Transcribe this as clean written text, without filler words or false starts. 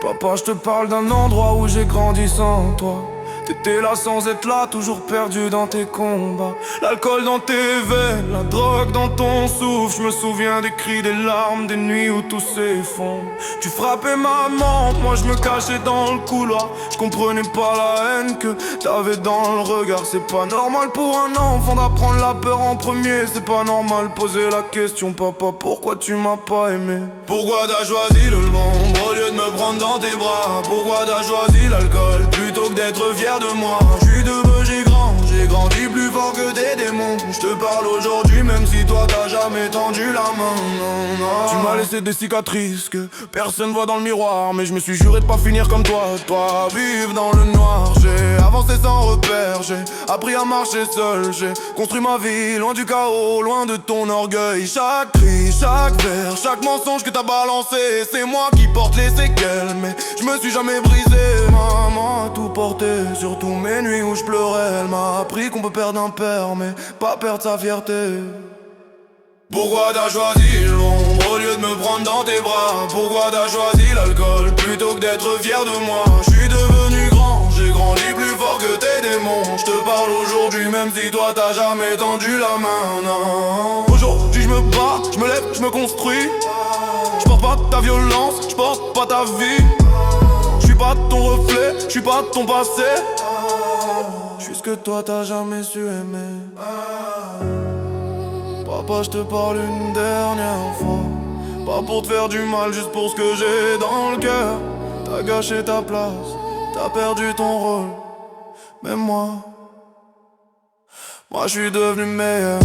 Papa, je te parle d'un endroit où j'ai grandi sans toi. T'étais là sans être là, toujours perdu dans tes combats. L'alcool dans tes veines, la drogue dans ton souffle. Je me souviens des cris, des larmes, des nuits où tout s'effondre. Tu frappais maman, moi je me cachais dans le couloir. Je comprenais pas la haine que t'avais dans le regard. C'est pas normal pour un enfant d'apprendre la peur en premier. C'est pas normal poser la question, papa, pourquoi tu m'as pas aimé? Pourquoi t'as choisi le l'ombre au lieu de me prendre dans tes bras? Pourquoi t'as choisi l'alcool plutôt que d'être fier de moi? Je suis debout, j'ai grandi plus fort que des démons. Je te parle aujourd'hui même si toi t'as jamais tendu la main. Non, non. Tu m'as laissé des cicatrices que personne voit dans le miroir. Mais je me suis juré de pas finir comme toi, vivre dans le noir. J'ai avancé sans repère, j'ai appris à marcher seul. J'ai construit ma vie loin du chaos, loin de ton orgueil. Chaque cri, chaque vers, chaque mensonge que t'as balancé, c'est moi qui porte les séquelles. Mais je me suis jamais brisé. Maman a tout porté, surtout mes nuits où je pleurais. Elle m'a appris qu'on peut perdre un père, mais pas perdre sa fierté. Pourquoi t'as choisi l'ombre au lieu de me prendre dans tes bras? Pourquoi t'as choisi l'alcool plutôt que d'être fier de moi? Je suis devenu grand, j'ai grandi plus fort que tes démons. Je te parle aujourd'hui même si toi t'as jamais tendu la main, non. Aujourd'hui je me bats, je me lève, je me construis. Je porte pas ta violence, je porte pas ta vie. Je suis pas ton reflet, je suis pas ton passé. Je suis ce que toi t'as jamais su aimer. Papa, je te parle une dernière fois. Pas pour te faire du mal, juste pour ce que j'ai dans le cœur. T'as gâché ta place, t'as perdu ton rôle. Mais moi je suis devenu meilleur.